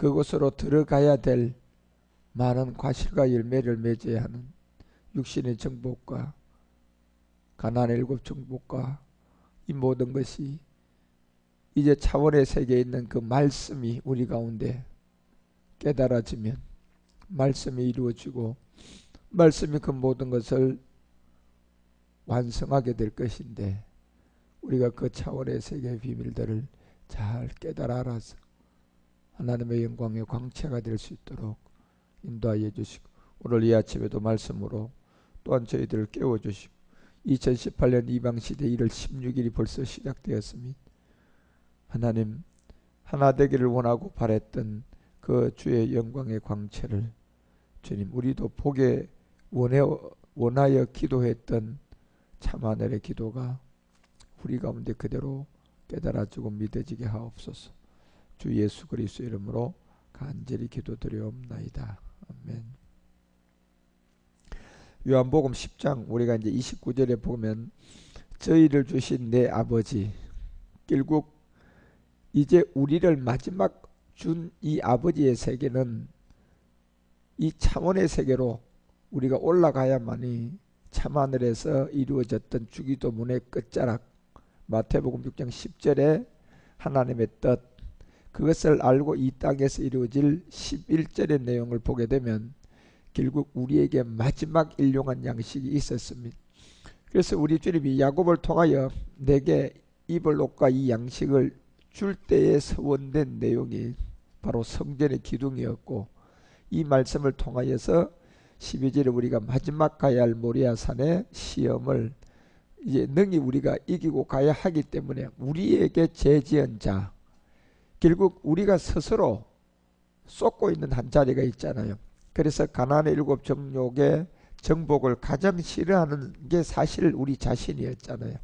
그곳으로 들어가야 될 많은 과실과 열매를 맺어야 하는 육신의 정복과 가나안의 7 정복과 이 모든 것이 이제 차원의 세계에 있는 그 말씀이 우리 가운데 깨달아지면 말씀이 이루어지고 말씀이 그 모든 것을 완성하게 될 것인데, 우리가 그 차원의 세계의 비밀들을 잘 깨달아 알아서 하나님의 영광의 광채가 될 수 있도록 인도하여 주시고, 오늘 이 아침에도 말씀으로 또한 저희들을 깨워주시고, 2018년 이방시대 1월 16일이 벌써 시작되었습니다. 하나님, 하나 되기를 원하고 바랬던 그 주의 영광의 광채를 주님, 우리도 보게 원하여 기도했던 참하늘의 기도가 우리 가운데 그대로 깨달아지고 믿어지게 하옵소서. 주 예수 그리스도 이름으로 간절히 기도드리옵나이다. 아멘. 요한복음 10장 우리가 이제 29절에 보면 저희를 주신 내 아버지, 결국 이제 우리를 마지막 준 이 아버지의 세계는 이 차원의 세계로 우리가 올라가야만이 참하늘에서 이루어졌던 주기도문의 끝자락, 마태복음 6장 10절에 하나님의 뜻, 그것을 알고 이 땅에서 이루어질 11절의 내용을 보게 되면 결국 우리에게 마지막 일용한 양식이 있었습니다. 그래서 우리 주님이 야곱을 통하여 내게 입을 옷과 이 양식을 줄 때에 서원된 내용이 바로 성전의 기둥이었고, 이 말씀을 통하여서 12절에 우리가 마지막 가야 할 모리아산의 시험을 이제 능히 우리가 이기고 가야 하기 때문에 우리에게 죄지은 자, 결국 우리가 스스로 쏟고 있는 한 자리가 있잖아요. 그래서 가나안의 7 정욕의 정복을 가장 싫어하는 게 사실 우리 자신이었잖아요.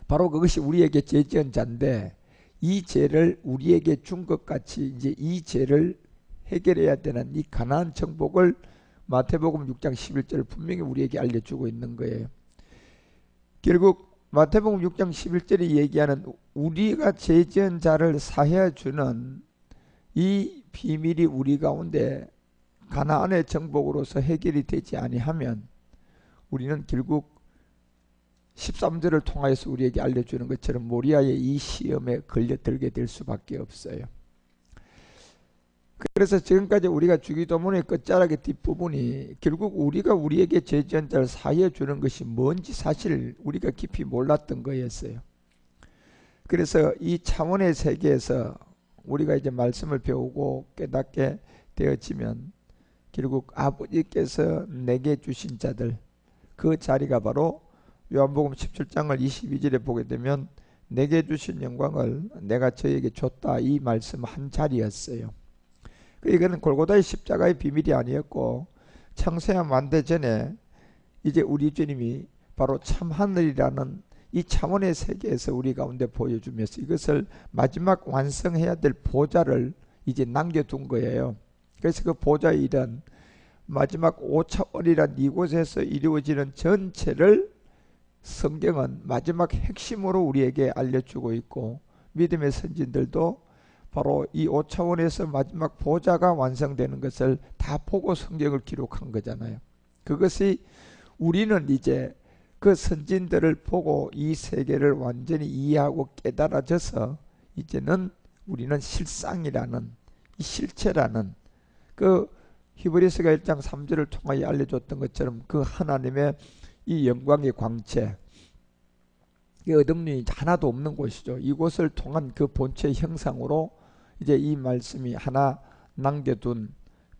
바로 그것이 우리에게 죄지은 자인데, 이 죄를 우리에게 준 것 같이 이제 이 죄를 해결해야 되는 이 가나안 정복을 마태복음 6장 11절 분명히 우리에게 알려주고 있는 거예요. 결국 마태복음 6장 11절이 얘기하는 우리가 죄지은 자를 사해 주는 이 비밀이 우리 가운데 가나안의 정복으로서 해결이 되지 아니하면 우리는 결국 13절을 통하여서 우리에게 알려주는 것처럼 모리아의 이 시험에 걸려들게 될 수밖에 없어요. 그래서 지금까지 우리가 주기도문의 끝자락의 뒷부분이 결국 우리가 우리에게 죄지은 자를 사하여 주는 것이 뭔지 사실 우리가 깊이 몰랐던 거였어요. 그래서 이 차원의 세계에서 우리가 이제 말씀을 배우고 깨닫게 되어지면 결국 아버지께서 내게 주신 자들, 그 자리가 바로 요한복음 17장을 22절에 보게 되면 내게 주신 영광을 내가 저에게 줬다, 이 말씀 한 자리였어요. 이거는 골고다의 십자가의 비밀이 아니었고, 창세와 만대 전에 이제 우리 주님이 바로 참하늘이라는 이 차원의 세계에서 우리 가운데 보여주면서 이것을 마지막 완성해야 될 보좌를 이제 남겨둔 거예요. 그래서 그 보좌의 일은 마지막 5차원이란 이곳에서 이루어지는 전체를 성경은 마지막 핵심으로 우리에게 알려주고 있고, 믿음의 선진들도 바로 이 5차원에서 마지막 보좌가 완성되는 것을 다 보고 성경을 기록한 거잖아요. 그것이 우리는 이제 그 선진들을 보고 이 세계를 완전히 이해하고 깨달아져서 이제는 우리는 실상이라는, 이 실체라는, 그 히브리서가 1장 3절을 통하여 알려줬던 것처럼 그 하나님의 이 영광의 광채, 이 어둠이 하나도 없는 곳이죠. 이곳을 통한 그 본체 형상으로 이제 이 말씀이 하나 남겨둔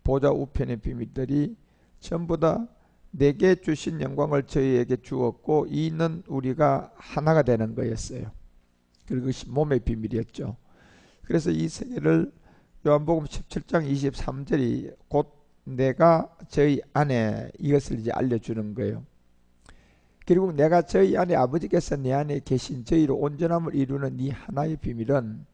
보좌 우편의 비밀들이 전부 다 내게 주신 영광을 저희에게 주었고 이는 우리가 하나가 되는 거였어요. 그것이 몸의 비밀이었죠. 그래서 이 세계를 요한복음 17장 23절이 곧 내가 저희 안에, 이것을 이제 알려주는 거예요. 결국 내가 저희 안에, 아버지께서 내 안에 계신 저희로 온전함을 이루는 이 하나의 비밀은,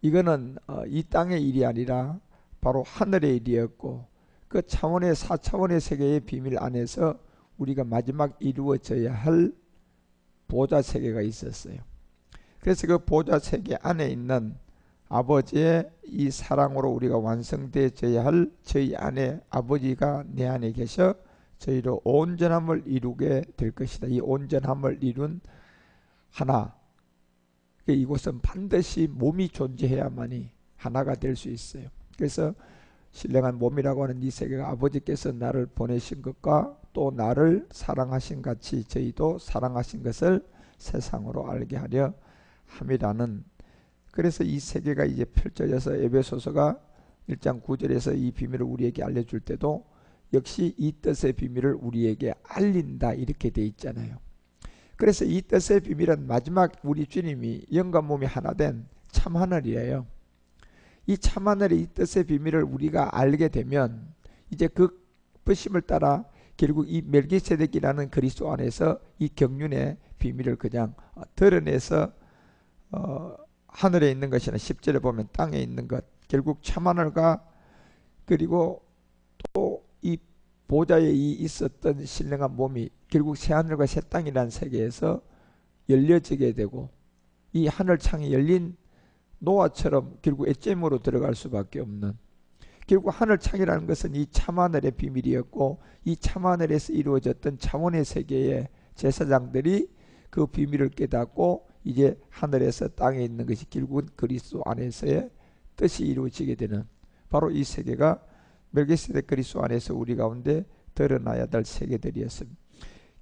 이거는 이 땅의 일이 아니라 바로 하늘의 일이었고, 그 차원의 4차원의 세계의 비밀 안에서 우리가 마지막 이루어져야 할 보좌 세계가 있었어요. 그래서 그 보좌 세계 안에 있는 아버지의 이 사랑으로 우리가 완성되어져야 할 저희 안에 아버지가 내 안에 계셔 저희로 온전함을 이루게 될 것이다. 이 온전함을 이룬 하나, 이곳은 반드시 몸이 존재해야만이 하나가 될 수 있어요. 그래서 신령한 몸이라고 하는 이 세계가 아버지께서 나를 보내신 것과 또 나를 사랑하신 같이 저희도 사랑하신 것을 세상으로 알게 하려 함이라는, 그래서 이 세계가 이제 펼쳐져서 에베소서가 1장 9절에서 이 비밀을 우리에게 알려줄 때도 역시 이 뜻의 비밀을 우리에게 알린다 이렇게 돼 있잖아요. 그래서 이 뜻의 비밀은 마지막 우리 주님이 영과 몸이 하나 된 참하늘이에요. 이 참하늘의 이 뜻의 비밀을 우리가 알게 되면 이제 그 부심을 따라 결국 이 멜기세덱이라는 그리스도 안에서 이 경륜의 비밀을 그냥 드러내서 하늘에 있는 것이나 10절에 보면 땅에 있는 것, 결국 참하늘과 그리고 또 이 보좌에 있었던 신령한 몸이 결국 새하늘과 새 땅이라는 세계에서 열려지게 되고 이 하늘창이 열린 노아처럼 결국 에쨈으로 들어갈 수밖에 없는, 결국 하늘창이라는 것은 이 참하늘의 비밀이었고 이 참하늘에서 이루어졌던 차원의 세계의 제사장들이 그 비밀을 깨닫고 이제 하늘에서 땅에 있는 것이 결국은 그리스도 안에서의 뜻이 이루어지게 되는, 바로 이 세계가 멜기세덱 그리스도 안에서 우리 가운데 드러나야 될 세계들이었습니다.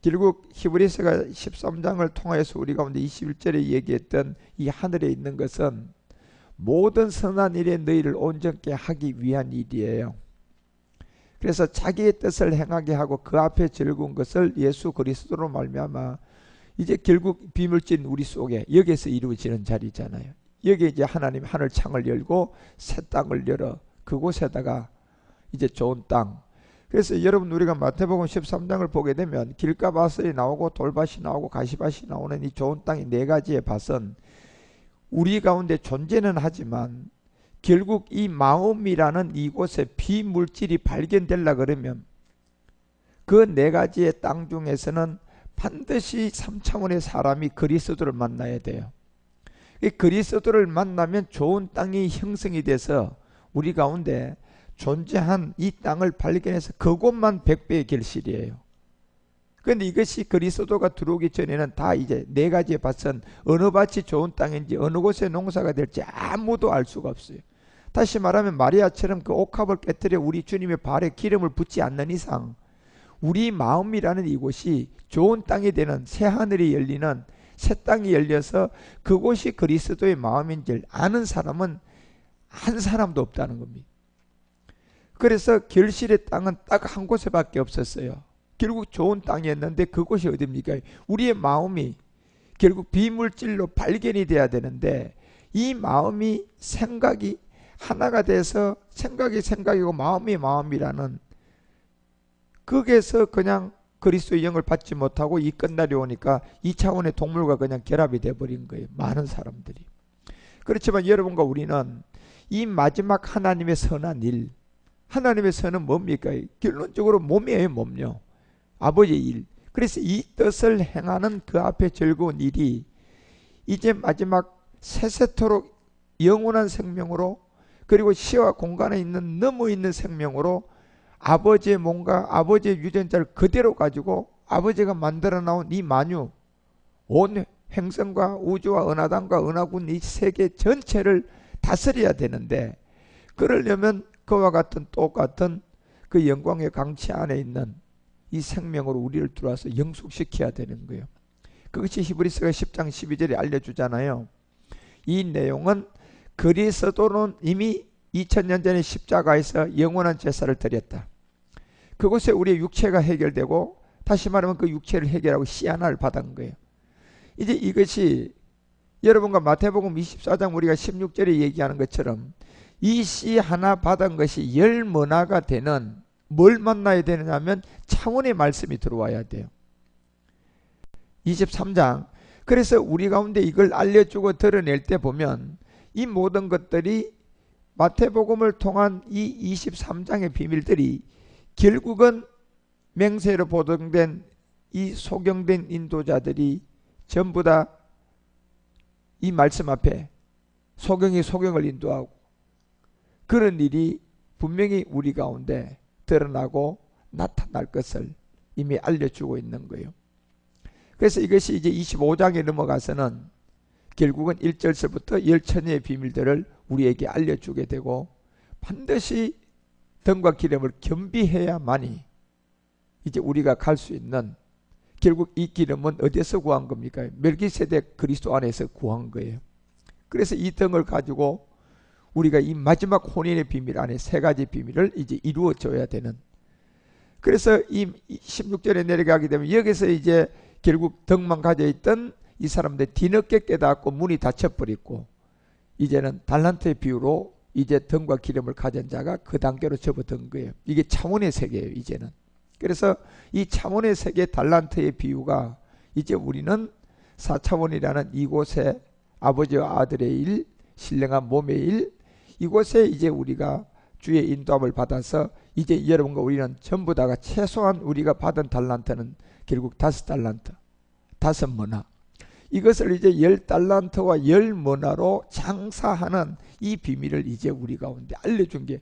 결국 히브리서가 13장을 통해서 우리 가운데 21절에 얘기했던 이 하늘에 있는 것은 모든 선한 일에 너희를 온전케 하기 위한 일이에요. 그래서 자기의 뜻을 행하게 하고 그 앞에 즐거운 것을 예수 그리스도로 말미암아 이제 결국 비밀진 우리 속에 여기에서 이루어지는 자리잖아요. 여기 이제 하나님 하늘 창을 열고 새 땅을 열어 그곳에다가 이제 좋은 땅. 그래서 여러분 우리가 마태복음 13장을 보게 되면 길가밭이 나오고 돌밭이 나오고 가시밭이 나오는 이 좋은 땅이 네 가지의 밭은 우리 가운데 존재는 하지만 결국 이 마음이라는 이곳에 비물질이 발견되려 그러면 그 네 가지의 땅 중에서는 반드시 3차원의 사람이 그리스도를 만나야 돼요. 그리스도를 만나면 좋은 땅이 형성이 돼서 우리 가운데 존재한 이 땅을 발견해서 그곳만 100배의 결실이에요. 그런데 이것이 그리스도가 들어오기 전에는 다 이제 네 가지의 밭은 어느 밭이 좋은 땅인지 어느 곳에 농사가 될지 아무도 알 수가 없어요. 다시 말하면 마리아처럼 그 옥합을 깨뜨려 우리 주님의 발에 기름을 붓지 않는 이상 우리 마음이라는 이곳이 좋은 땅이 되는 새 하늘이 열리는 새 땅이 열려서 그곳이 그리스도의 마음인지를 아는 사람은 한 사람도 없다는 겁니다. 그래서 결실의 땅은 딱 한 곳에밖에 없었어요. 결국 좋은 땅이었는데 그곳이 어디입니까? 우리의 마음이 결국 비물질로 발견이 돼야 되는데 이 마음이 생각이 하나가 돼서 생각이 생각이고 마음이 마음이라는 거기에서 그냥 그리스도의 영을 받지 못하고 이 끝날이 오니까 이 차원의 동물과 그냥 결합이 돼버린 거예요. 많은 사람들이. 그렇지만 여러분과 우리는 이 마지막 하나님의 선한 일, 하나님의 선은 뭡니까? 결론적으로 몸이에요. 몸요. 아버지의 일. 그래서 이 뜻을 행하는 그 앞에 즐거운 일이 이제 마지막 세세토록 영원한 생명으로 그리고 시와 공간에 있는 넘어 있는 생명으로 아버지의 몸과 아버지의 유전자를 그대로 가지고 아버지가 만들어 나온 이 만유, 온 행성과 우주와 은하단과 은하군 이 세계 전체를 다스려야 되는데 그러려면 그와 같은 똑같은 그 영광의 강치 안에 있는 이 생명으로 우리를 들어와서 영숙시켜야 되는 거예요. 그것이 히브리서가 10장 12절에 알려주잖아요. 이 내용은 그리스도는 이미 2000년 전에 십자가에서 영원한 제사를 드렸다. 그곳에 우리의 육체가 해결되고 다시 말하면 그 육체를 해결하고 씨 하나를 받은 거예요. 이제 이것이 여러분과 마태복음 24장 우리가 16절에 얘기하는 것처럼 이 씨 하나 받은 것이 열문화가 되는 뭘 만나야 되느냐 하면 차원의 말씀이 들어와야 돼요. 23장 그래서 우리 가운데 이걸 알려주고 드러낼 때 보면 이 모든 것들이 마태복음을 통한 이 23장의 비밀들이 결국은 맹세로 보증된 이 소경된 인도자들이 전부 다 이 말씀 앞에 소경이 소경을 인도하고 그런 일이 분명히 우리 가운데 드러나고 나타날 것을 이미 알려주고 있는 거예요. 그래서 이것이 이제 25장에 넘어가서는 결국은 1절서부터 열천의 비밀들을 우리에게 알려주게 되고 반드시 등과 기름을 겸비해야만이 이제 우리가 갈 수 있는, 결국 이 기름은 어디서 구한 겁니까? 멜기세덱 그리스도 안에서 구한 거예요. 그래서 이 등을 가지고 우리가 이 마지막 혼인의 비밀 안에 세 가지 비밀을 이제 이루어줘야 되는. 그래서 이 16절에 내려가게 되면 여기서 이제 결국 등만 가져 있던 이 사람들 뒤늦게 깨닫고 문이 닫혀버렸고 이제는 달란트의 비유로 이제 등과 기름을 가진 자가 그 단계로 접어든 거예요. 이게 차원의 세계예요, 이제는. 그래서 이 차원의 세계 달란트의 비유가 이제 우리는 4차원이라는 이곳에 아버지와 아들의 일, 신령한 몸의 일, 이곳에 이제 우리가 주의 인도함을 받아서 이제 여러분과 우리는 전부 다가 최소한 우리가 받은 달란트는 결국 5달란트, 5머나. 이것을 이제 10달란트와 10머나로 장사하는 이 비밀을 이제 우리 가운데 알려준 게,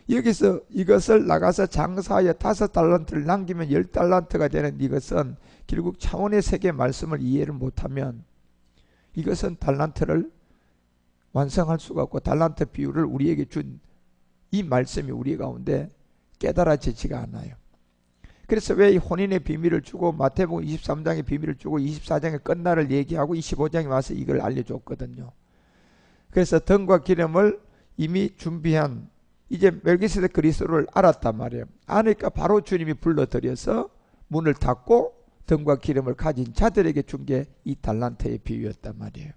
여기서 이것을 나가서 장사하여 5달란트를 남기면 10달란트가 되는 이것은 결국 차원의 세계 말씀을 이해를 못하면 이것은 달란트를 완성할 수가 없고 달란트 비율을 우리에게 준 이 말씀이 우리 가운데 깨달아지지가 않아요. 그래서 왜 이 혼인의 비밀을 주고 마태복음 23장의 비밀을 주고 24장의 끝날을 얘기하고 25장에 와서 이걸 알려줬거든요. 그래서 등과 기름을 이미 준비한 이제 멜기세덱 그리스도를 알았단 말이에요. 아니까 바로 주님이 불러들여서 문을 닫고 등과 기름을 가진 자들에게 준 게 이 달란트의 비유였단 말이에요.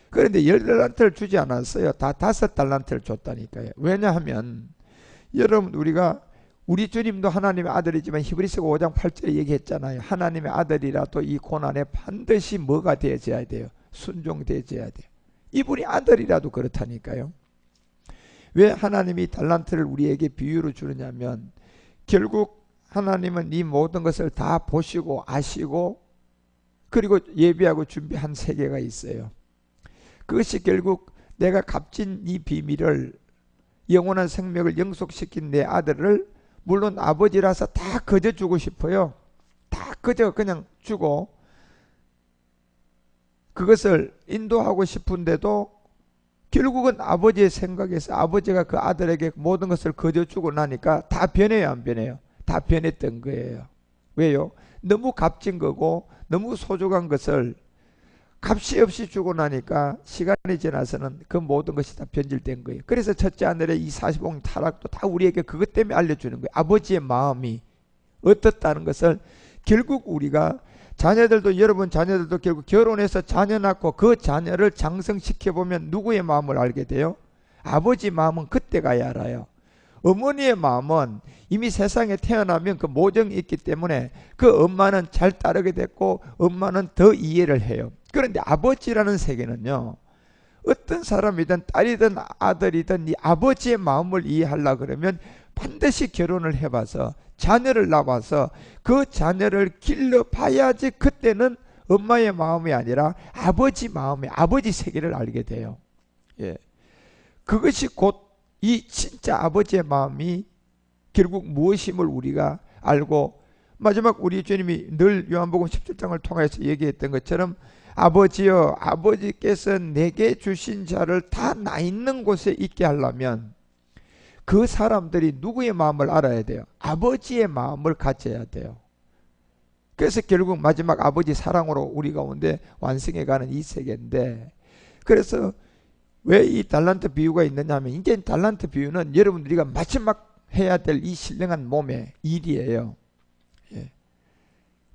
그런데 10달란트를 주지 않았어요. 다 5달란트를 줬다니까요. 왜냐하면 여러분 우리 주님도 하나님의 아들이지만 히브리서 5장 8절에 얘기했잖아요. 하나님의 아들이라도 이 고난에 반드시 뭐가 되어져야 돼요? 순종되어져야 돼요. 이분이 아들이라도 그렇다니까요. 왜 하나님이 달란트를 우리에게 비유로 주느냐면 결국 하나님은 이 모든 것을 다 보시고 아시고 그리고 예비하고 준비한 세계가 있어요. 그것이 결국 내가 값진 이 비밀을, 영원한 생명을 영속시킨 내 아들을 물론 아버지라서 다 거저 주고 싶어요. 다 거저 그냥 주고 그것을 인도하고 싶은데도 결국은 아버지의 생각에서 아버지가 그 아들에게 모든 것을 거저 주고 나니까 다 변해요, 안 변해요? 다 변했던 거예요. 왜요? 너무 값진 거고 너무 소중한 것을 값이 없이 주고 나니까 시간이 지나서는 그 모든 것이 다 변질된 거예요. 그래서 첫째 아들의 이 45년 타락도 다 우리에게 그것 때문에 알려주는 거예요. 아버지의 마음이 어떻다는 것을 결국 우리가 자녀들도, 여러분 자녀들도 결국 결혼해서 자녀 낳고 그 자녀를 장성시켜보면 누구의 마음을 알게 돼요? 아버지 마음은 그때 가야 알아요. 어머니의 마음은 이미 세상에 태어나면 그 모정이 있기 때문에 그 엄마는 잘 따르게 됐고 엄마는 더 이해를 해요. 그런데 아버지라는 세계는요, 어떤 사람이든 딸이든 아들이든 이 아버지의 마음을 이해하려고 그러면 반드시 결혼을 해봐서 자녀를 낳아서 그 자녀를 길러봐야지 그때는 엄마의 마음이 아니라 아버지 마음의 아버지 세계를 알게 돼요. 예. 그것이 곧 이 진짜 아버지의 마음이 결국 무엇임을 우리가 알고, 마지막 우리 주님이 늘 요한복음 17장을 통해서 얘기했던 것처럼 아버지여, 아버지께서 내게 주신 자를 다 나 있는 곳에 있게 하려면 그 사람들이 누구의 마음을 알아야 돼요? 아버지의 마음을 가져야 돼요. 그래서 결국 마지막 아버지 사랑으로 우리 가운데 완성해가는 이 세계인데, 그래서 왜 이 달란트 비유가 있느냐 하면 이제 달란트 비유는 여러분들이가 마지막 해야 될 이 신령한 몸의 일이에요. 예.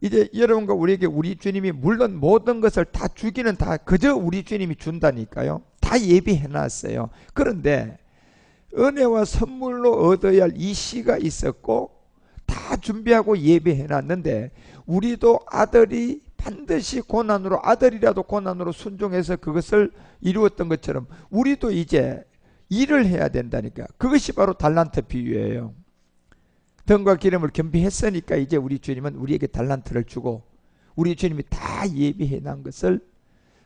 이제 여러분과 우리에게 우리 주님이 물론 모든 것을 다 주기는 다 그저 우리 주님이 준다니까요. 다 예비해 놨어요. 그런데 은혜와 선물로 얻어야 할 이 씨가 있었고 다 준비하고 예비해 놨는데 우리도 아들이 반드시 고난으로, 아들이라도 고난으로 순종해서 그것을 이루었던 것처럼 우리도 이제 일을 해야 된다니까. 그것이 바로 달란트 비유예요. 등과 기름을 겸비했으니까 이제 우리 주님은 우리에게 달란트를 주고 우리 주님이 다 예비해 놓은 것을,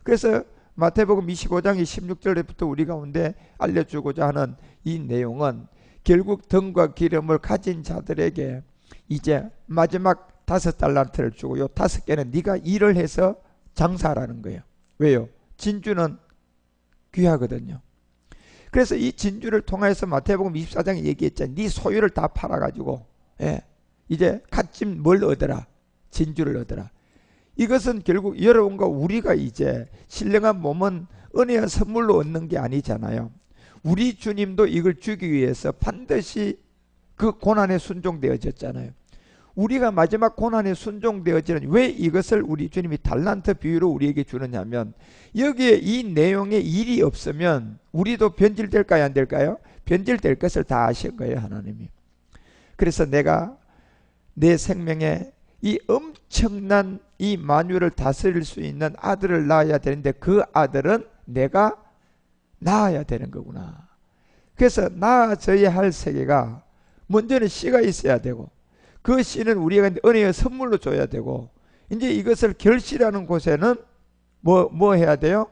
그래서 마태복음 25장 16절부터 우리 가운데 알려주고자 하는 이 내용은 결국 등과 기름을 가진 자들에게 이제 마지막 5달란트를 주고 요 5개는 네가 일을 해서 장사하라는 거예요. 왜요? 진주는 귀하거든요. 그래서 이 진주를 통해서 마태복음 24장에 얘기했잖아요. 네 소유를 다 팔아가지고 이제 갓짐 뭘 얻어라? 진주를 얻어라. 이것은 결국 여러분과 우리가 이제 신령한 몸은 은혜와 선물로 얻는 게 아니잖아요. 우리 주님도 이걸 주기 위해서 반드시 그 고난에 순종되어졌잖아요. 우리가 마지막 고난에 순종되어지는 왜 이것을 우리 주님이 달란트 비유로 우리에게 주느냐면 여기에 이 내용에 일이 없으면 우리도 변질될까요? 안 될까요? 변질될 것을 다 아신 거예요, 하나님이. 그래서 내가 내 생명에 이 엄청난 이 만유를 다스릴 수 있는 아들을 낳아야 되는데 그 아들은 내가 낳아야 되는 거구나. 그래서 낳아져야 할 세계가 먼저는 씨가 있어야 되고 그 씨는 우리가 은혜의 선물로 줘야 되고 이제 이것을 결실하는 곳에는 뭐 해야 돼요?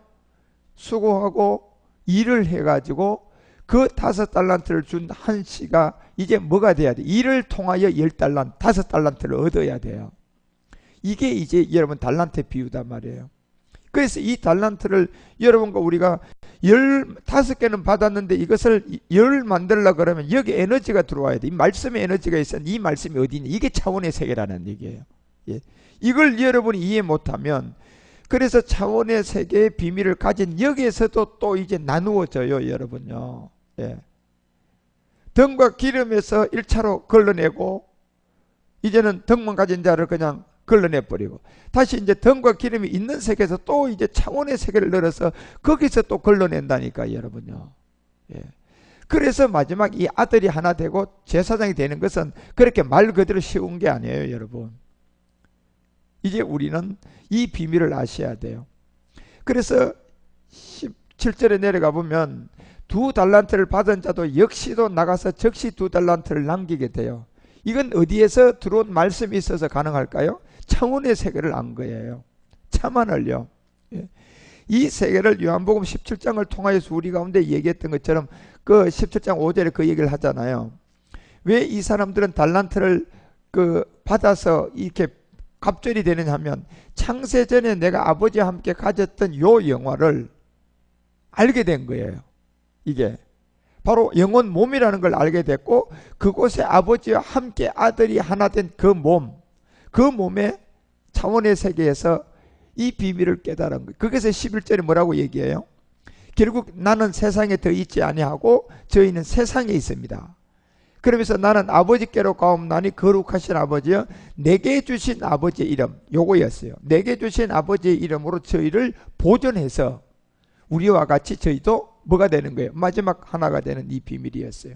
수고하고 일을 해가지고 그 5달란트를 준 한 씨가 이제 뭐가 돼야 돼? 일을 통하여 10달란트, 5달란트를 얻어야 돼요. 이게 이제 여러분 달란트 비유단 말이에요. 그래서 이 달란트를 여러분과 우리가 15개는 받았는데 이것을 10 만들려고 그러면 여기 에너지가 들어와야 돼. 이 말씀의 에너지가 있어야 이 말씀이 어디 있냐. 이게 차원의 세계라는 얘기예요. 예. 이걸 여러분이 이해 못하면 그래서 차원의 세계의 비밀을 가진 여기에서도 또 이제 나누어져요, 여러분요. 예. 등과 기름에서 1차로 걸러내고 이제는 등만 가진 자를 그냥 걸러내버리고 다시 이제 등과 기름이 있는 세계에서 또 이제 차원의 세계를 늘어서 거기서 또 걸러낸다니까 여러분요. 예. 그래서 마지막 이 아들이 하나 되고 제사장이 되는 것은 그렇게 말 그대로 쉬운 게 아니에요, 여러분. 이제 우리는 이 비밀을 아셔야 돼요. 그래서 17절에 내려가 보면 2달란트를 받은 자도 역시도 나가서 즉시 2달란트를 남기게 돼요. 이건 어디에서 들어온 말씀이 있어서 가능할까요? 차원의 세계를 안 거예요. 차만을요. 예. 이 세계를 요한복음 17장을 통하여서 우리 가운데 얘기했던 것처럼 그 17장 5절에 그 얘기를 하잖아요. 왜 이 사람들은 달란트를 받아서 이렇게 갑절이 되느냐 하면 창세전에 내가 아버지와 함께 가졌던 요 영화를 알게 된 거예요. 이게 바로 영혼 몸이라는 걸 알게 됐고 그곳에 아버지와 함께 아들이 하나 된 그 몸, 그 몸의 차원의 세계에서 이 비밀을 깨달은 거예요. 거기서 11절에 뭐라고 얘기해요? 결국 나는 세상에 더 있지 아니하고 저희는 세상에 있습니다. 그러면서 나는 아버지께로 가옵나니 거룩하신 아버지여 내게 주신 아버지의 이름 요거였어요. 내게 주신 아버지의 이름으로 저희를 보존해서 우리와 같이 저희도 뭐가 되는 거예요? 마지막 하나가 되는 이 비밀이었어요.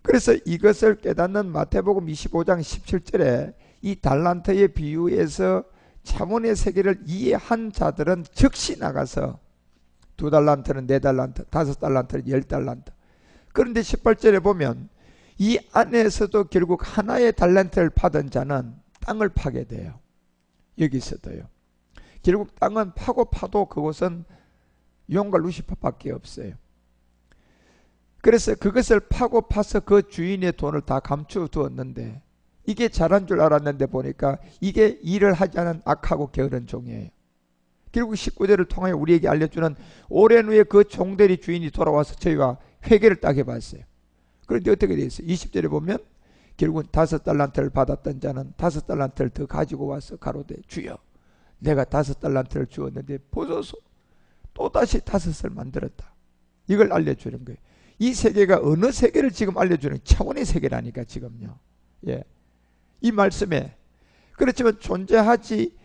그래서 이것을 깨닫는 마태복음 25장 17절에 이 달란트의 비유에서 차원의 세계를 이해한 자들은 즉시 나가서 2달란트는 4달란트, 5달란트는 10달란트. 그런데 18절에 보면 이 안에서도 결국 하나의 달란트를 받은 자는 땅을 파게 돼요. 여기서도요. 결국 땅은 파고 파도 그곳은 용과 루시퍼밖에 없어요. 그래서 그것을 파고 파서 그 주인의 돈을 다 감춰두었는데 이게 잘한 줄 알았는데 보니까 이게 일을 하지 않은 악하고 게으른 종이에요. 결국 19절을 통하여 우리에게 알려주는 오랜 후에 그 종들이 주인이 돌아와서 저희와 회개를 딱 해봤어요. 그런데 어떻게 되어 있어요? 20절에 보면 결국은 5달란트를 받았던 자는 5달란트를 더 가지고 와서 가로되 주여 내가 5달란트를 주었는데 보소서 또다시 5을 만들었다. 이걸 알려주는 거예요. 이 세계가 어느 세계를 지금 알려주는 차원의 세계라니까 지금요. 예. 이 말씀에 그렇지만 존재하지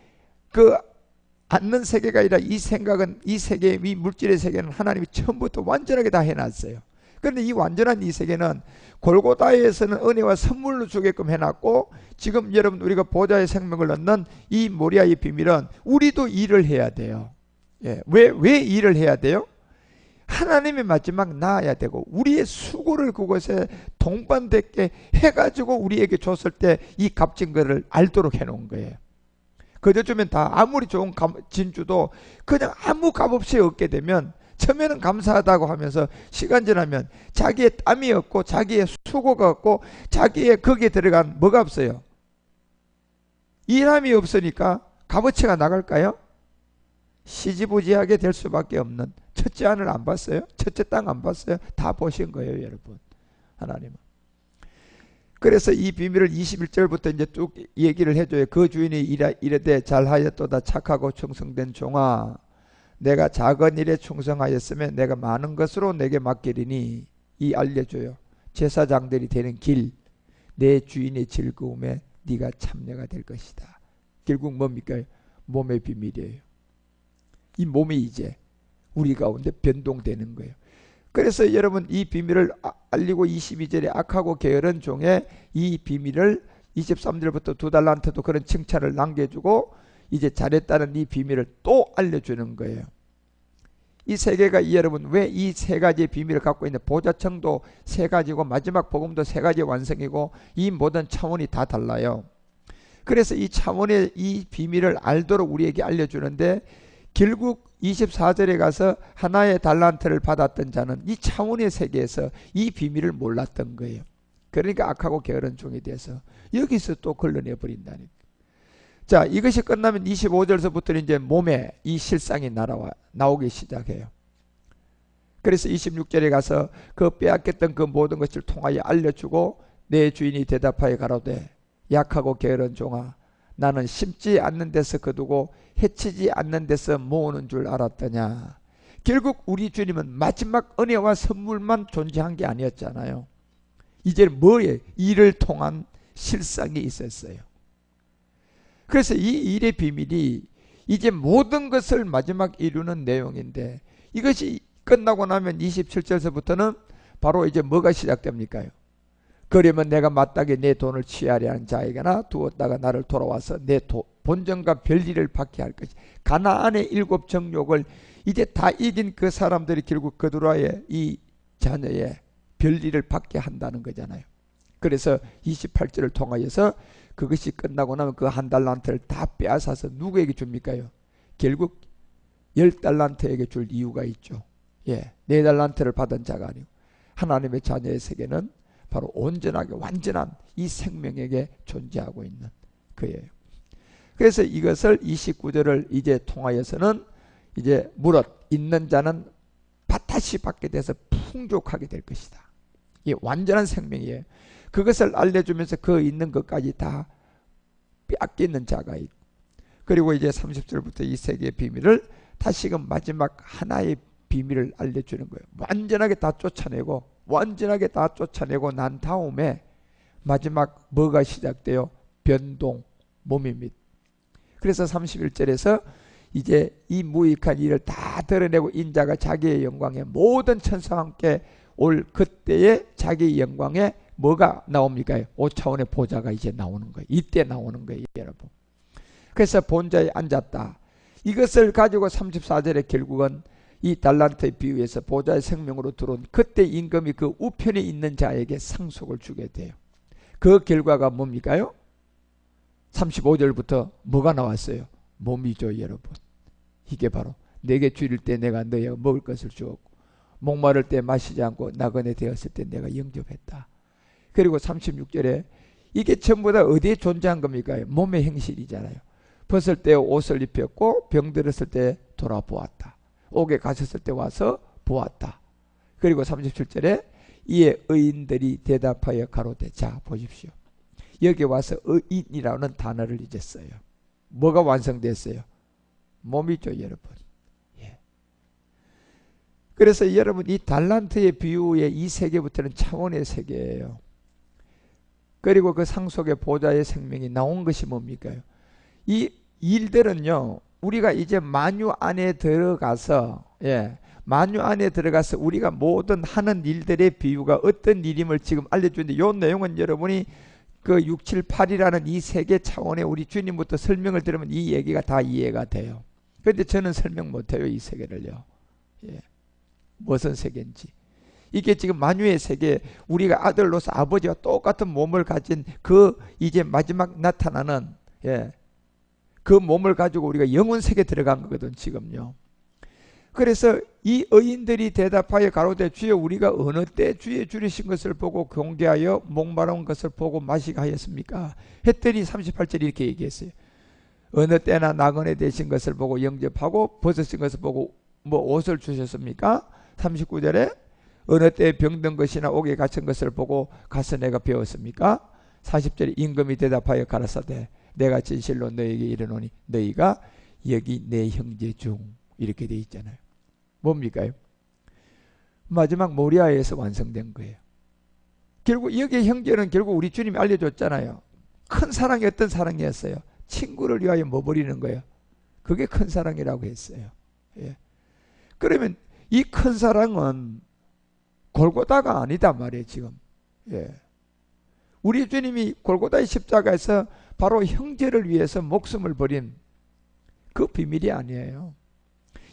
않는 세계가 아니라 이 생각은 이 세계 이 물질의 세계는 하나님이 처음부터 완전하게 다 해놨어요. 그런데 이 완전한 이 세계는 골고다에서는 은혜와 선물로 주게끔 해놨고 지금 여러분 우리가 보좌의 생명을 얻는 이 모리아의 비밀은 우리도 일을 해야 돼요. 예. 왜 일을 해야 돼요? 하나님의 마지막 나아야 되고 우리의 수고를 그곳에 동반되게 해가지고 우리에게 줬을 때 이 값진 것을 알도록 해놓은 거예요. 거저 주면 다 아무리 좋은 진주도 그냥 아무 값없이 얻게 되면 처음에는 감사하다고 하면서 시간 지나면 자기의 땀이 없고 자기의 수고가 없고 자기의 거기에 들어간 뭐가 없어요? 일함이 없으니까 값어치가 나갈까요? 시지부지하게 될 수밖에 없는, 첫째 하늘 안 봤어요? 첫째 땅 안 봤어요? 다 보신 거예요, 여러분. 하나님은. 그래서 이 비밀을 21절부터 이제 쭉 얘기를 해줘요. 그 주인이 이르되 잘하였도다 착하고 충성된 종아, 내가 작은 일에 충성하였으면 내가 많은 것으로 내게 맡기리니, 이 알려줘요. 제사장들이 되는 길, 내 주인의 즐거움에 네가 참여가 될 것이다. 결국 뭡니까? 몸의 비밀이에요. 이 몸이 이제 우리 가운데 변동되는 거예요. 그래서 여러분 이 비밀을 알리고 22절에 악하고 게으른 종의 이 비밀을 23절부터 2달란트도 그런 칭찬을 남겨주고 이제 잘했다는 이 비밀을 또 알려주는 거예요. 이 세 개가 여러분 왜 이 세 가지의 비밀을 갖고 있는, 보좌청도 세 가지고 마지막 복음도 세 가지 완성이고 이 모든 차원이 다 달라요. 그래서 이 차원의 이 비밀을 알도록 우리에게 알려주는데, 결국 24절에 가서 하나의 달란트를 받았던 자는 이 차원의 세계에서 이 비밀을 몰랐던 거예요. 그러니까 악하고 게으른 종이 돼서 여기서 또 걸러내 버린다니까. 자, 이것이 끝나면 25절서부터는 이제 몸에 이 실상이 나오기 시작해요. 그래서 26절에 가서 그 빼앗겼던 그 모든 것을 통하여 알려주고, 내 주인이 대답하여 가로되 약하고 게으른 종아, 나는 심지 않는 데서 거두고 해치지 않는 데서 모으는 줄 알았더냐. 결국 우리 주님은 마지막 은혜와 선물만 존재한 게 아니었잖아요. 이제 뭐에 일을 통한 실상이 있었어요. 그래서 이 일의 비밀이 이제 모든 것을 마지막 이루는 내용인데, 이것이 끝나고 나면 27절서부터는 바로 이제 뭐가 시작됩니까? 그러면 내가 마땅히 내 돈을 취하려 하는 자에게나 두었다가 나를 돌아와서 내 본전과 별일을 받게 할 것이. 가나안의 7 정욕을 이제 다 이긴 그 사람들이 결국 그드라의 이 자녀의 별일을 받게 한다는 거잖아요. 그래서 28절을 통하여서 그것이 끝나고 나면 그 1달란트를 다 빼앗아서 누구에게 줍니까요? 결국 10달란트에게 줄 이유가 있죠. 4달란트를 받은 자가 아니고 하나님의 자녀의 세계는 바로 온전하게 완전한 이 생명에게 존재하고 있는 거예요. 그래서 이것을 29절을 이제 통하여서는 이제 무릇 있는 자는 밭다시 받게 돼서 풍족하게 될 것이다. 이 완전한 생명이에요. 그것을 알려주면서 그 있는 것까지 다 빼앗기는 자가 있고, 그리고 이제 30절부터 이 세 개의 비밀을 다시금 마지막 하나의 비밀을 알려주는 거예요. 완전하게 다 쫓아내고 난 다음에 마지막 뭐가 시작돼요? 변동, 몸입니다. 그래서 31절에서 이제 이 무익한 일을 다 드러내고 인자가 자기의 영광에 모든 천사와 함께 올 그때에 자기의 영광에 뭐가 나옵니까? 5차원의 보좌가 이제 나오는 거예요. 이때 나오는 거예요, 여러분. 그래서 본좌에 앉았다. 이것을 가지고 34절에 결국은 이 달란트의 비유에서 보좌의 생명으로 들어온 그때 임금이 그 우편에 있는 자에게 상속을 주게 돼요. 그 결과가 뭡니까요? 35절부터 뭐가 나왔어요? 몸이죠, 여러분. 이게 바로 내게 줄일 때 내가 너희가 먹을 것을 주었고, 목마를 때 마시지 않고 나그네 되었을 때 내가 영접했다. 그리고 36절에 이게 전부 다 어디에 존재한 겁니까? 몸의 행실이잖아요. 벗을 때 옷을 입혔고 병들었을 때 돌아보았다. 옥에 가셨을 때 와서 보았다. 그리고 37절에 이에 의인들이 대답하여 가로되, 자 보십시오. 여기 와서 의인이라는 단어를 이제 써요. 뭐가 완성됐어요? 몸이죠, 여러분. 그래서 여러분 이 달란트의 비유의 이 세계부터는 차원의 세계예요. 그리고 그 상속의 보좌의 생명이 나온 것이 뭡니까? 이 일들은요, 우리가 이제 만유 안에 들어가서 만유 안에 들어가서 우리가 모든 하는 일들의 비유가 어떤 일임을 지금 알려주는데, 이 내용은 여러분이 그 6, 7, 8이라는 이 세계 차원의 우리 주님부터 설명을 들으면 이 얘기가 다 이해가 돼요. 그런데 저는 설명 못해요, 이 세계를요. 무슨 세계인지. 이게 지금 만유의 세계, 우리가 아들로서 아버지와 똑같은 몸을 가진 그 이제 마지막 나타나는 그 몸을 가지고 우리가 영혼 세계에 들어간 거거든 지금요. 그래서 이 의인들이 대답하여 가로되 주여 우리가 어느 때 주의 줄이신 것을 보고 경계하여 목마른 것을 보고 마시게 하였습니까? 했더니 38절 이렇게 얘기했어요. 어느 때나 나그네 되신 것을 보고 영접하고 벗으신 것을 보고 뭐 옷을 주셨습니까? 39절에 어느 때 병든 것이나 옥에 갇힌 것을 보고 가서 내가 배웠습니까? 40절에 임금이 대답하여 가라사대 내가 진실로 너에게 이르노니 너희가 여기 내 형제 중 이렇게 돼 있잖아요. 뭡니까? 마지막 모리아에서 완성된 거예요. 결국 여기 형제는 결국 우리 주님이 알려줬잖아요. 큰 사랑이 어떤 사랑이었어요? 친구를 위하여 뭐 버리는 거예요? 그게 큰 사랑이라고 했어요. 예. 그러면 이 큰 사랑은 골고다가 아니다 말이에요 지금. 예. 우리 주님이 골고다의 십자가에서 바로 형제를 위해서 목숨을 버린 그 비밀이 아니에요.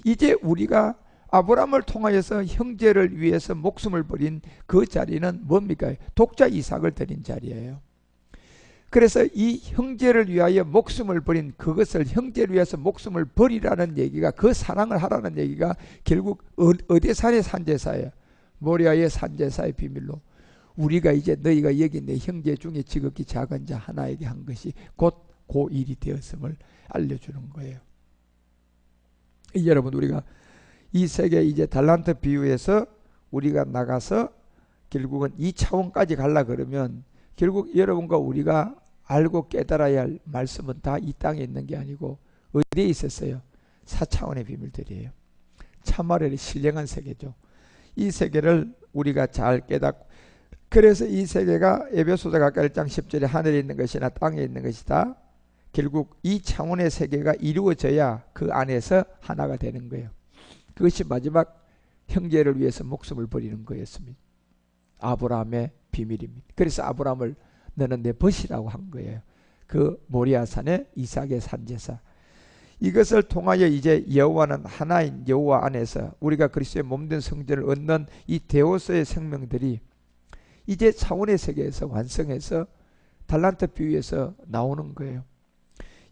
이제 우리가 아브라함을 통하여서 형제를 위해서 목숨을 버린 그 자리는 뭡니까? 독자 이삭을 드린 자리예요. 그래서 이 형제를 위하여 목숨을 버린 그것을 형제를 위해서 목숨을 버리라는 얘기가 그 사랑을 하라는 얘기가 결국 어디 산의 산제사예요? 모리아의 산제사의 비밀로 우리가 이제 너희가 여기 내 형제 중에 지극히 작은 자 하나에게 한 것이 곧 그 일이 되었음을 알려주는 거예요. 여러분 우리가 이 세계 이제 달란트 비유에서 우리가 나가서 결국은 이 차원까지 가려 그러면 결국 여러분과 우리가 알고 깨달아야 할 말씀은 다 이 땅에 있는 게 아니고 어디에 있었어요? 4차원의 비밀들이에요. 참말의 신령한 세계죠. 이 세계를 우리가 잘 깨닫고 그래서 이 세계가 에베소서 1장 10절에 하늘에 있는 것이나 땅에 있는 것이다. 결국 이 차원의 세계가 이루어져야 그 안에서 하나가 되는 거예요. 그것이 마지막 형제를 위해서 목숨을 버리는 거였습니다. 아브라함의 비밀입니다. 그래서 아브라함을 너는 내 벗이라고 한 거예요. 그 모리아산의 이삭의 산제사. 이것을 통하여 이제 여호와는 하나인 여호와 안에서 우리가 그리스도의 몸된 성전을 얻는 이 데오스의 생명들이 이제 차원의 세계에서 완성해서 달란트 비유에서 나오는 거예요.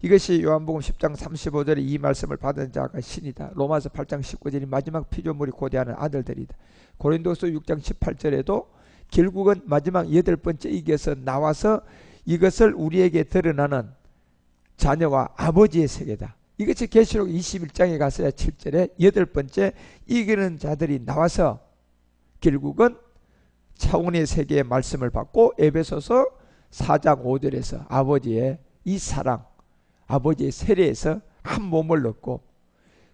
이것이 요한복음 10장 35절에 이 말씀을 받은 자가 신이다. 로마서 8장 19절이 마지막 피조물이 고대하는 아들들이다. 고린도서 6장 18절에도 결국은 마지막 8번째 이게서 나와서 이것을 우리에게 드러나는 자녀와 아버지의 세계다. 이것이 계시록 21장에 가서야 7절에 8번째 이기는 자들이 나와서 결국은 차원의 세계의 말씀을 받고 에베소서 4장 5절에서 아버지의 이 사랑 아버지의 세례에서 한 몸을 얻고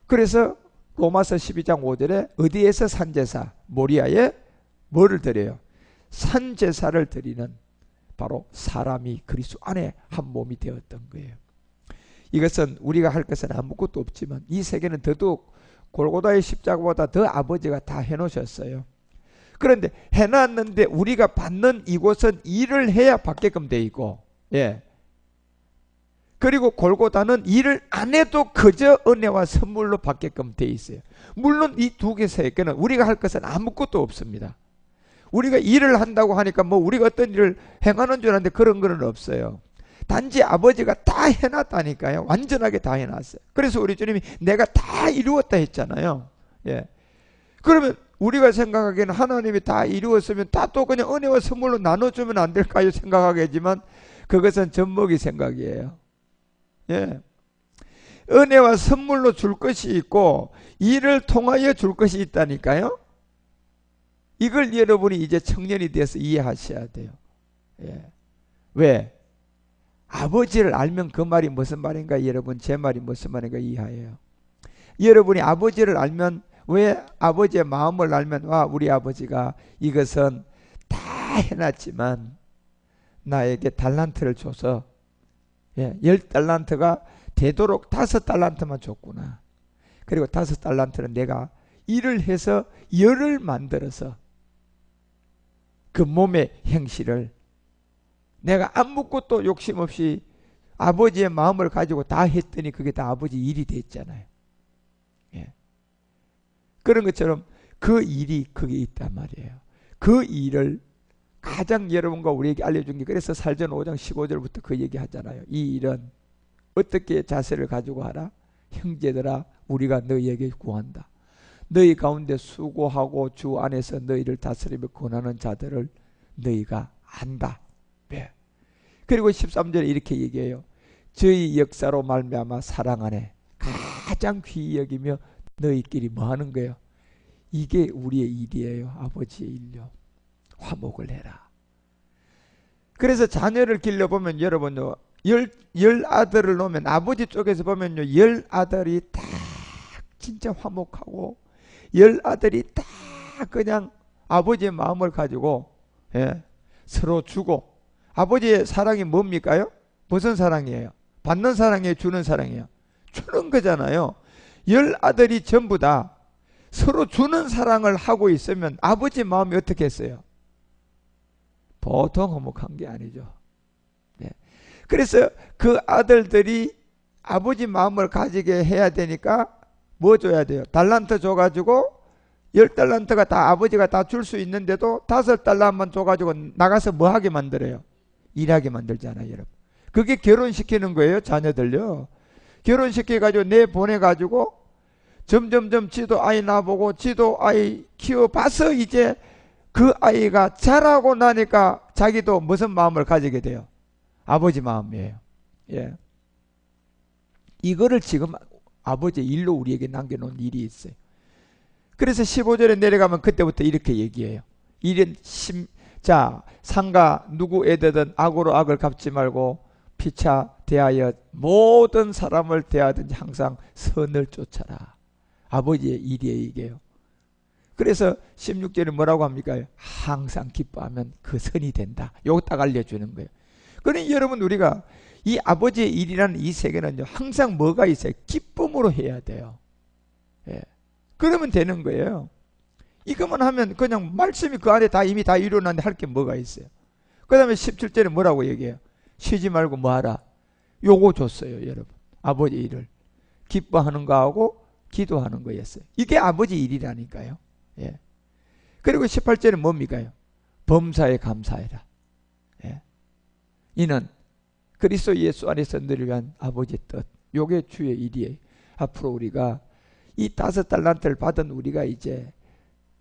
그래서 로마서 12장 5절에 어디에서 산제사 모리아에 뭐를 드려요? 산제사를 드리는 바로 사람이 그리스도 안에 한 몸이 되었던 거예요. 이것은 우리가 할 것은 아무것도 없지만 이 세계는 더더욱 골고다의 십자가보다 더 아버지가 다 해놓으셨어요. 그런데 해놨는데 우리가 받는 이곳은 일을 해야 받게끔 돼 있고 예. 그리고 골고다는 일을 안 해도 그저 은혜와 선물로 받게끔 돼 있어요. 물론 이 두 개 세계는 우리가 할 것은 아무것도 없습니다. 우리가 일을 한다고 하니까 뭐 우리가 어떤 일을 행하는 줄 아는데 그런 거는 없어요. 단지 아버지가 다 해놨다니까요. 완전하게 다 해놨어요. 그래서 우리 주님이 내가 다 이루었다 했잖아요. 예. 그러면 우리가 생각하기에는 하나님이 다 이루었으면 다 또 그냥 은혜와 선물로 나눠주면 안 될까요? 생각하겠지만 그것은 젖먹이 생각이에요. 예. 은혜와 선물로 줄 것이 있고 일을 통하여 줄 것이 있다니까요. 이걸 여러분이 이제 청년이 돼서 이해하셔야 돼요. 예. 왜? 아버지를 알면 그 말이 무슨 말인가 여러분 제 말이 무슨 말인가 이해해요. 여러분이 아버지를 알면 왜 아버지의 마음을 알면 와 우리 아버지가 이것은 다 해놨지만 나에게 달란트를 줘서 10달란트가 되도록 5달란트만 줬구나. 그리고 5달란트는 내가 일을 해서 열을 만들어서 그 몸의 행실을 내가 아무것도 욕심 없이 아버지의 마음을 가지고 다 했더니 그게 다 아버지 일이 됐잖아요. 예. 그런 것처럼 그 일이 그게 있단 말이에요. 그 일을 가장 여러분과 우리에게 알려준 게 그래서 살전 5장 15절부터 그 얘기 하잖아요. 이 일은 어떻게 자세를 가지고 하라? 형제들아, 우리가 너희에게 구한다. 너희 가운데 수고하고 주 안에서 너희를 다스리며 권하는 자들을 너희가 안다. 네. 그리고 13절에 이렇게 얘기해요. 저희 역사로 말미암아 사랑 안에 가장 귀히 여기며 너희끼리 뭐 하는 거예요? 이게 우리의 일이에요. 아버지의 일요. 화목을 해라. 그래서 자녀를 길러보면 여러분요, 열 아들을 놓으면 아버지 쪽에서 보면요, 열 아들이 다 진짜 화목하고 열 아들이 다 그냥 아버지의 마음을 가지고 서로 주고. 아버지의 사랑이 뭡니까요? 무슨 사랑이에요? 받는 사랑이에요? 주는 사랑이에요? 주는 거잖아요. 열 아들이 전부 다 서로 주는 사랑을 하고 있으면 아버지 마음이 어떻게 했어요? 보통 화목한 게 아니죠. 네. 그래서 그 아들들이 아버지 마음을 가지게 해야 되니까 뭐 줘야 돼요? 달란트 줘가지고 10달란트가 다 아버지가 다 줄 수 있는데도 5달러만 줘가지고 나가서 뭐 하게 만들어요? 일하게 만들잖아요, 여러분. 그게 결혼시키는 거예요, 자녀들요. 결혼시켜가지고 내보내가지고 점점점 지도 아이 낳아보고 지도 아이 키워봐서 이제 그 아이가 자라고 나니까 자기도 무슨 마음을 가지게 돼요? 아버지 마음이에요. 예. 이거를 지금 아버지의 일로 우리에게 남겨놓은 일이 있어요. 그래서 15절에 내려가면 그때부터 이렇게 얘기해요. 자, 상가 누구 애되든 악으로 악을 갚지 말고 피차 대하여 모든 사람을 대하든지 항상 선을 쫓아라. 아버지의 일이에요, 이게요. 그래서 16절에 뭐라고 합니까? 항상 기뻐하면 그 선이 된다. 요거 딱 알려주는 거예요. 그러니 여러분, 우리가 이 아버지의 일이라는 이 세계는요, 항상 뭐가 있어요? 기쁨으로 해야 돼요. 예. 그러면 되는 거예요. 이것만 하면 그냥 말씀이 그 안에 다 이미 다 이루어놨는데 할 게 뭐가 있어요? 그 다음에 17절에 뭐라고 얘기해요? 쉬지 말고 뭐 하라? 요거 줬어요, 여러분. 아버지 일을. 기뻐하는 거하고 기도하는 거였어요. 이게 아버지 일이라니까요. 예. 그리고 18절은 뭡니까요? 범사에 감사해라. 예. 이는 그리스도 예수 안에서 너를 위한 아버지의 뜻. 요게 주의 일이에요. 앞으로 우리가 이 5달란트를 받은 우리가 이제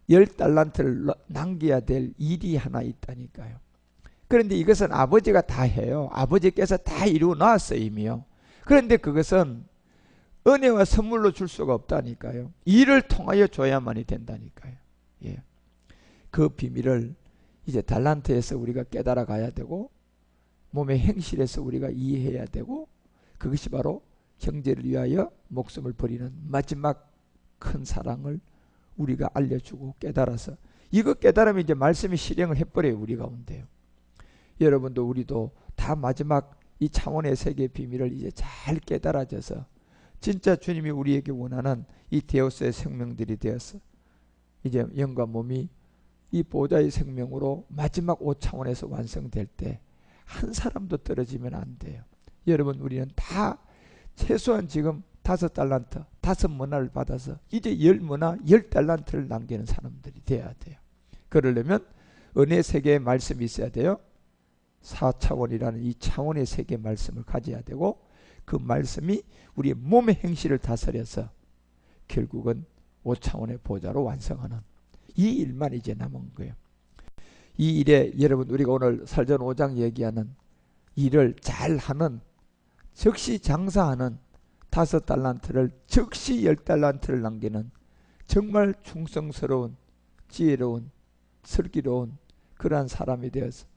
10달란트를 남겨야 될 일이 하나 있다니까요. 그런데 이것은 아버지가 다 해요. 아버지께서 다 이루어 놨어요, 이미요. 그런데 그것은 은혜와 선물로 줄 수가 없다니까요. 일을 통하여 줘야만이 된다니까요. 예. 그 비밀을 이제 달란트에서 우리가 깨달아 가야 되고, 몸의 행실에서 우리가 이해해야 되고, 그것이 바로 형제를 위하여 목숨을 버리는 마지막 큰 사랑을 우리가 알려주고 깨달아서, 이거 깨달으면 이제 말씀이 실행을 해버려요, 우리 가운데요. 여러분도 우리도 다 마지막 이 차원의 세계의 비밀을 이제 잘 깨달아져서 진짜 주님이 우리에게 원하는 이 데오스의 생명들이 되어서 이제 영과 몸이 이 보좌의 생명으로 마지막 5차원에서 완성될 때 한 사람도 떨어지면 안 돼요. 여러분, 우리는 다 최소한 지금 5달란트, 5문화를 받아서 이제 10문화, 10달란트를 남기는 사람들이 돼야 돼요. 그러려면 은혜 세계의 말씀이 있어야 돼요. 4차원이라는 이 차원의 세계의 말씀을 가져야 되고, 그 말씀이 우리의 몸의 행실을 다스려서 결국은 5차원의 보좌로 완성하는 이 일만 이제 남은 거예요. 이 일에 여러분, 우리가 오늘 설전 5장 얘기하는 일을 잘하는, 즉시 장사하는 5달란트를 즉시 10달란트를 남기는 정말 충성스러운, 지혜로운, 슬기로운 그러한 사람이 되어서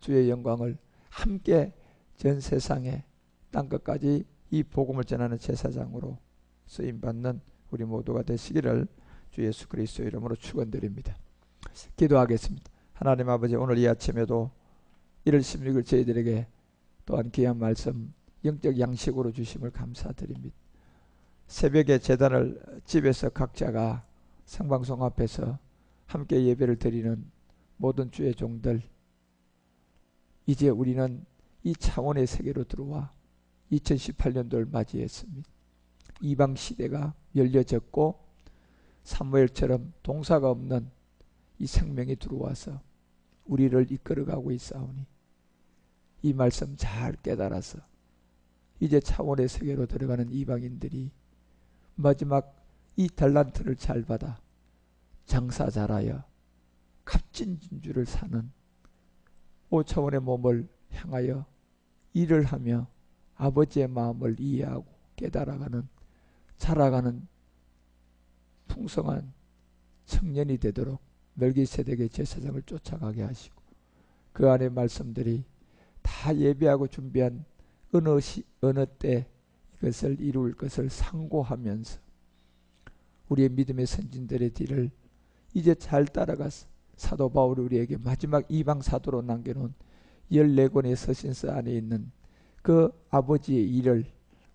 주의 영광을 함께 전 세상에 땅끝까지 이 복음을 전하는 제사장으로 쓰임받는 우리 모두가 되시기를 주 예수 그리스도 이름으로 축원드립니다. 기도하겠습니다. 하나님 아버지, 오늘 이 아침에도 1월 16일 저희들에게 또한 귀한 말씀, 영적 양식으로 주심을 감사드립니다. 새벽에 제단을 집에서 각자가 생방송 앞에서 함께 예배를 드리는 모든 주의 종들, 이제 우리는 이 차원의 세계로 들어와 2018년도를 맞이했습니다. 이방 시대가 열려졌고 사무엘처럼 동사가 없는 이 생명이 들어와서 우리를 이끌어가고 있사오니 이 말씀 잘 깨달아서 이제 차원의 세계로 들어가는 이방인들이 마지막 이 달란트를 잘 받아 장사 잘하여 값진 진주를 사는 5차원의 몸을 향하여 일을 하며 아버지의 마음을 이해하고 깨달아가는 자라가는 풍성한 청년이 되도록 멜기세덱의 제사장을 쫓아가게 하시고 그 안에 말씀들이 다 예비하고 준비한 어느 때 이것을 이룰 것을 상고하면서 우리의 믿음의 선진들의 뒤를 이제 잘 따라가서 사도 바울이 우리에게 마지막 이방 사도로 남겨놓은 14권의 서신서 안에 있는 그 아버지의 일을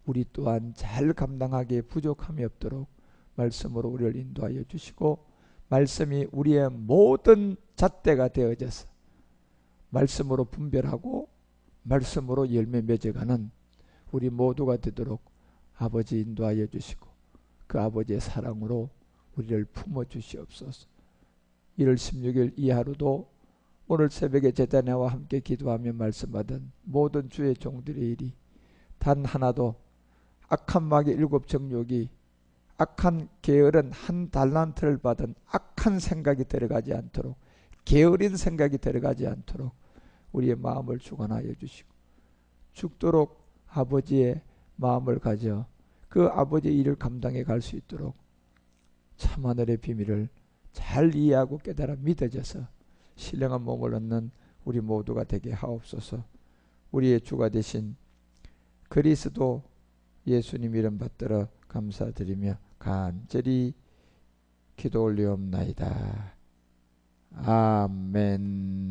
우리 또한 잘 감당하기에 부족함이 없도록 말씀으로 우리를 인도하여 주시고 말씀이 우리의 모든 잣대가 되어져서 말씀으로 분별하고 말씀으로 열매 맺어가는 우리 모두가 되도록 아버지 인도하여 주시고 그 아버지의 사랑으로 우리를 품어 주시옵소서. 1월 16일 이 하루도 오늘 새벽에 제자네와 함께 기도하며 말씀받은 모든 주의 종들의 일이 단 하나도 악한 마귀 7 정욕이 악한 게으른 한 달란트를 받은 악한 생각이 들어가지 않도록 게으른 생각이 들어가지 않도록 우리의 마음을 주관하여 주시고 죽도록 아버지의 마음을 가져 그 아버지의 일을 감당해 갈 수 있도록 참하늘의 비밀을 잘 이해하고 깨달아 믿어져서 신령한 몸을 얻는 우리 모두가 되게 하옵소서. 우리의 주가 되신 그리스도 예수님 이름 받들어 감사드리며 간절히 기도 올리옵나이다. 아멘.